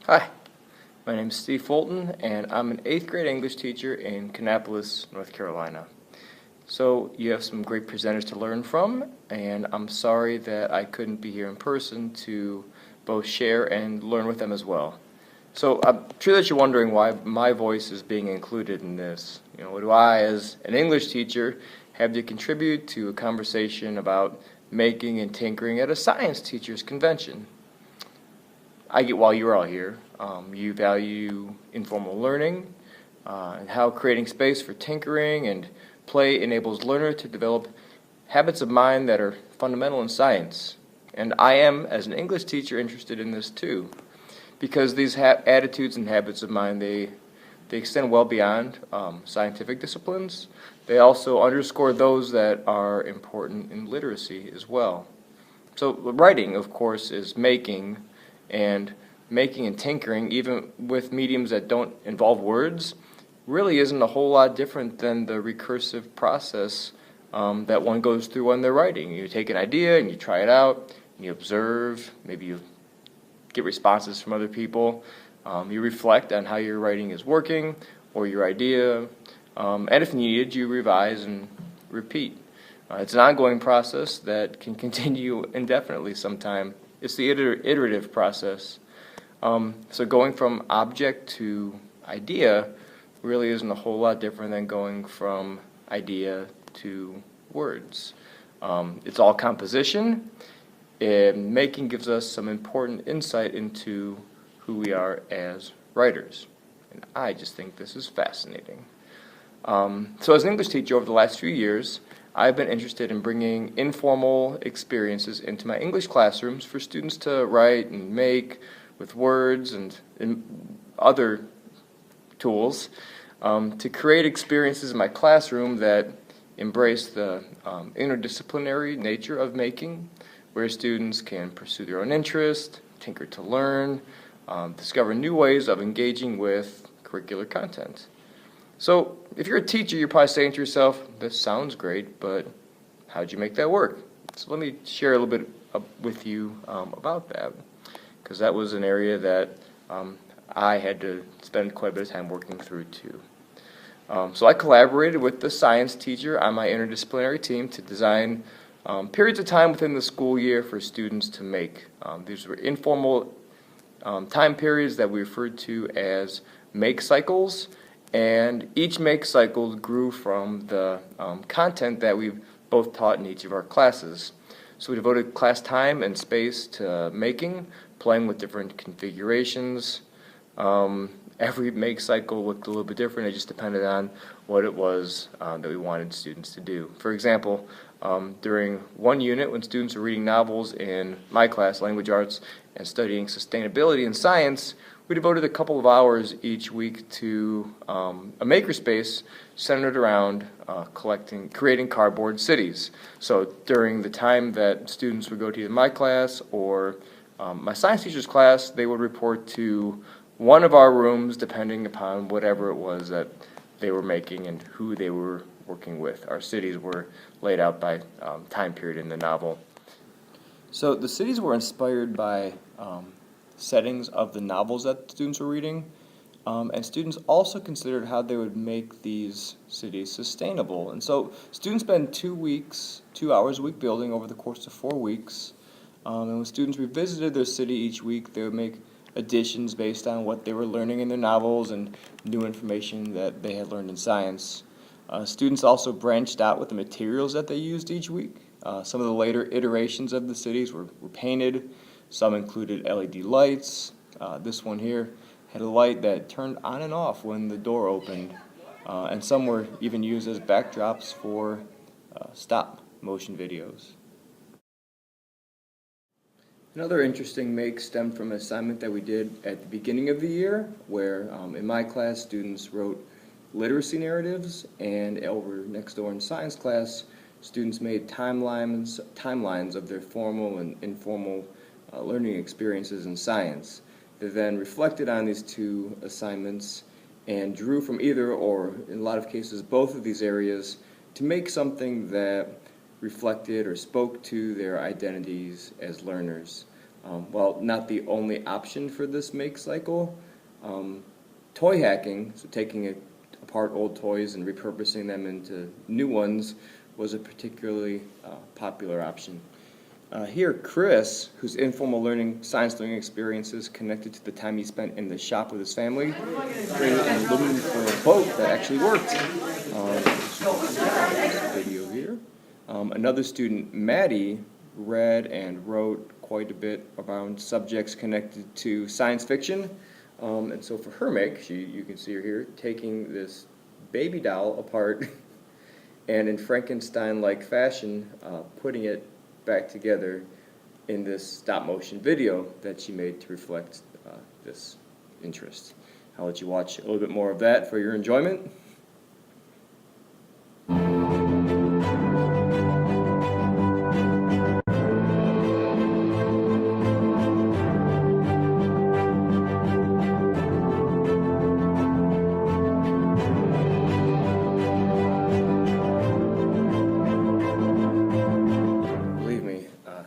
Hi, my name is Steve Fulton, and I'm an 8th grade English teacher in Kannapolis, North Carolina. So you have some great presenters to learn from, and I'm sorry that I couldn't be here in person to both share and learn with them as well. So I'm sure that you're wondering why my voice is being included in this. What do I, as an English teacher, have to contribute to a conversation about making and tinkering at a science teachers convention? I get while you're all here. You value informal learning and how creating space for tinkering and play enables learner to develop habits of mind that are fundamental in science. And I am, as an English teacher, interested in this too, because these attitudes and habits of mind, they extend well beyond scientific disciplines. They also underscore those that are important in literacy as well. So writing, of course, is making, and making and tinkering, even with mediums that don't involve words, really isn't a whole lot different than the recursive process that one goes through when they're writing. You take an idea and you try it out, and you observe, maybe you get responses from other people, you reflect on how your writing is working or your idea, and if needed, you revise and repeat. It's an ongoing process that can continue indefinitely sometime. It's the iterative process. So going from object to idea really isn't a whole lot different than going from idea to words. It's all composition, and making gives us some important insight into who we are as writers. And I just think this is fascinating. So as an English teacher over the last few years, I've been interested in bringing informal experiences into my English classrooms for students to write and make with words and other tools to create experiences in my classroom that embrace the interdisciplinary nature of making, where students can pursue their own interest, tinker to learn, discover new ways of engaging with curricular content. So if you're a teacher, you're probably saying to yourself, this sounds great, but how'd you make that work? So let me share a little bit with you about that, because that was an area that I had to spend quite a bit of time working through too. So I collaborated with the science teacher on my interdisciplinary team to design periods of time within the school year for students to make. These were informal time periods that we referred to as make cycles, and each make cycle grew from the content that we've both taught in each of our classes. So we devoted class time and space to making, playing with different configurations. Every make cycle looked a little bit different. It just depended on what it was that we wanted students to do. For example, during one unit when students were reading novels in my class, Language Arts, and studying sustainability in science, we devoted a couple of hours each week to a makerspace centered around creating cardboard cities. So during the time that students would go to either my class or my science teacher's class, they would report to one of our rooms depending upon whatever it was that they were making and who they were working with. Our cities were laid out by time period in the novel. So the cities were inspired by settings of the novels that students were reading, and students also considered how they would make these cities sustainable. And so students spend 2 hours a week building over the course of 4 weeks, and when students revisited their city each week, they would make additions based on what they were learning in their novels and new information that they had learned in science. Students also branched out with the materials that they used each week. Some of the later iterations of the cities were painted. Some included LED lights. This one here had a light that turned on and off when the door opened. And some were even used as backdrops for stop motion videos. Another interesting make stemmed from an assignment that we did at the beginning of the year, where in my class students wrote literacy narratives, and over next door in science class students made timelines of their formal and informal learning experiences in science. They then reflected on these two assignments and drew from either, or in a lot of cases both, of these areas to make something that reflected or spoke to their identities as learners. While not the only option for this make cycle, toy hacking, so taking apart old toys and repurposing them into new ones, was a particularly popular option. Here, Chris, whose informal science learning experiences connected to the time he spent in the shop with his family, created an aluminum foil boat that actually worked. Video here. Another student, Maddie, read and wrote quite a bit around subjects connected to science fiction. And so for her make, you can see her here, taking this baby doll apart and in Frankenstein-like fashion, putting it back together in this stop-motion video that she made to reflect this interest. I'll let you watch a little bit more of that for your enjoyment.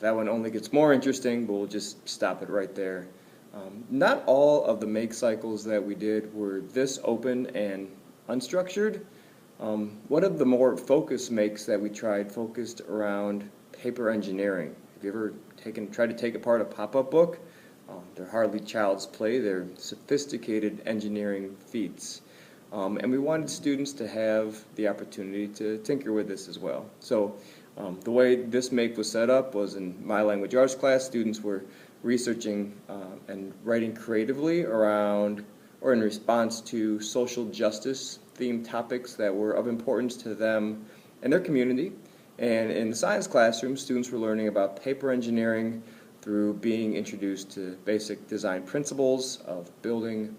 That one only gets more interesting, but we'll just stop it right there. Not all of the make cycles that we did were this open and unstructured. One of the more focused makes that we tried focused around paper engineering. Have you ever tried to take apart a pop-up book? They're hardly child's play, they're sophisticated engineering feats. And we wanted students to have the opportunity to tinker with this as well. So the way this make was set up was in my language arts class, students were researching and writing creatively around or in response to social justice themed topics that were of importance to them and their community. And in the science classroom, students were learning about paper engineering through being introduced to basic design principles of building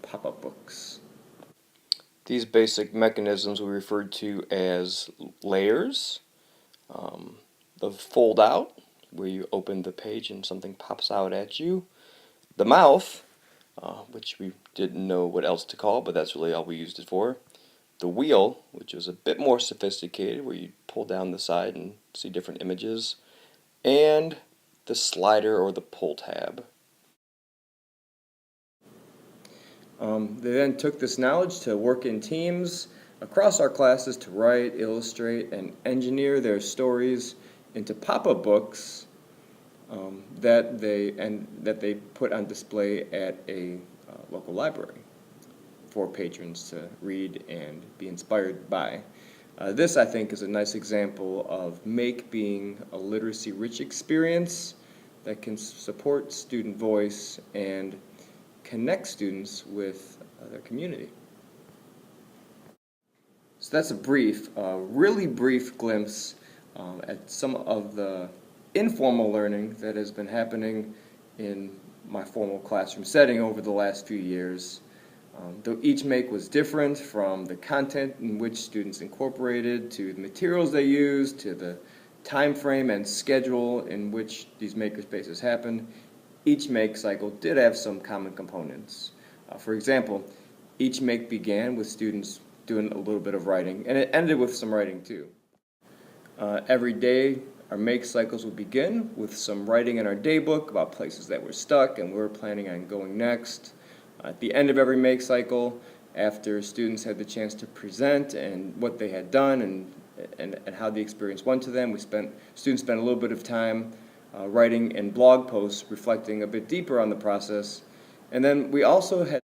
pop-up books. These basic mechanisms we referred to as layers. The fold out, where you open the page and something pops out at you. The mouth, which we didn't know what else to call, but that's really all we used it for. The wheel, which was a bit more sophisticated, where you pull down the side and see different images. And the slider or the pull tab. They then took this knowledge to work in teams across our classes to write, illustrate, and engineer their stories into pop-up books that they put on display at a local library for patrons to read and be inspired by. This, I think, is a nice example of make being a literacy-rich experience that can support student voice and connect students with their community. So that's a really brief glimpse at some of the informal learning that has been happening in my formal classroom setting over the last few years. Though each make was different, from the content in which students incorporated, to the materials they used, to the time frame and schedule in which these makerspaces happen, each make cycle did have some common components. For example, each make began with students doing a little bit of writing, and it ended with some writing too. Every day, our make cycles would begin with some writing in our daybook about places that were stuck and where we're planning on going next. At the end of every make cycle, after students had the chance to present and what they had done and how the experience went to them, students spent a little bit of time writing and blog posts reflecting a bit deeper on the process. And then we also had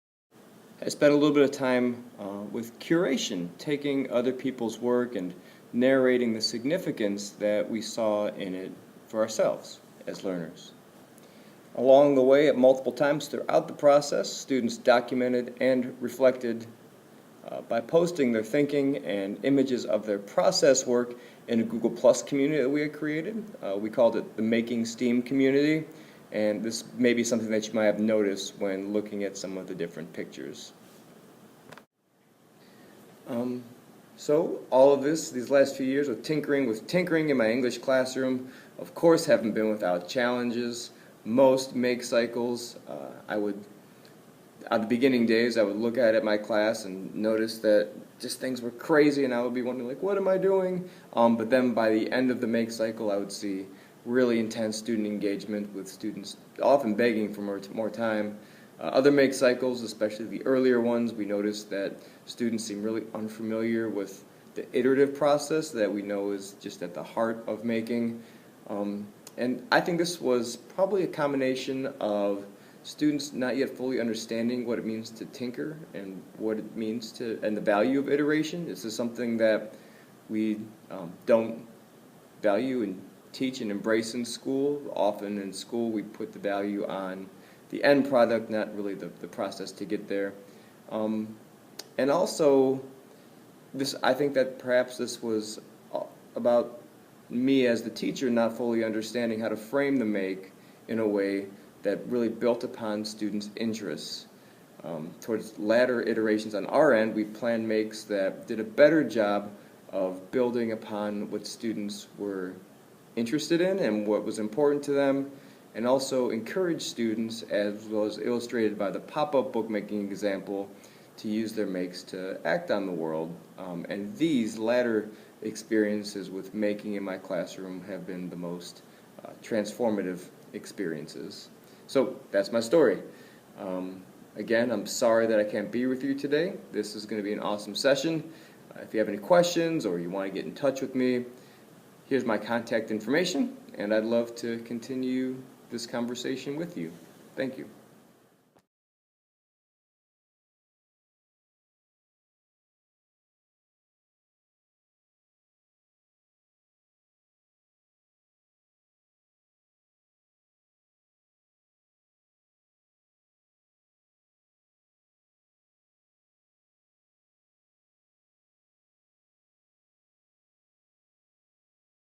spent a little bit of time with curation, taking other people's work and narrating the significance that we saw in it for ourselves as learners. Along the way, at multiple times throughout the process, students documented and reflected by posting their thinking and images of their process work in a Google Plus community that we had created. We called it the Making STEAM community, and this may be something that you might have noticed when looking at some of the different pictures. So all of these last few years with tinkering in my English classroom, of course, haven't been without challenges. Most make cycles, at the beginning days, I would look at my class and notice that just things were crazy, and I would be wondering, like, what am I doing? But then by the end of the make cycle, I would see really intense student engagement with students often begging for more time. Other make cycles, especially the earlier ones, we noticed that students seem really unfamiliar with the iterative process that we know is just at the heart of making. And I think this was probably a combination of students not yet fully understanding what it means to tinker and what it means to, and the value of iteration. This is something that we don't value and teach and embrace in school. Often in school we put the value on the end product, not really the process to get there. And also, I think that perhaps this was about me as the teacher not fully understanding how to frame the make in a way that really built upon students' interests. Towards latter iterations on our end, we planned makes that did a better job of building upon what students were interested in and what was important to them, and also encourage students, as was illustrated by the pop-up bookmaking example, to use their makes to act on the world. And these latter experiences with making in my classroom have been the most transformative experiences. So that's my story. Again, I'm sorry that I can't be with you today. This is going to be an awesome session. If you have any questions or you want to get in touch with me, here's my contact information, and I'd love to continue this conversation with you. Thank you.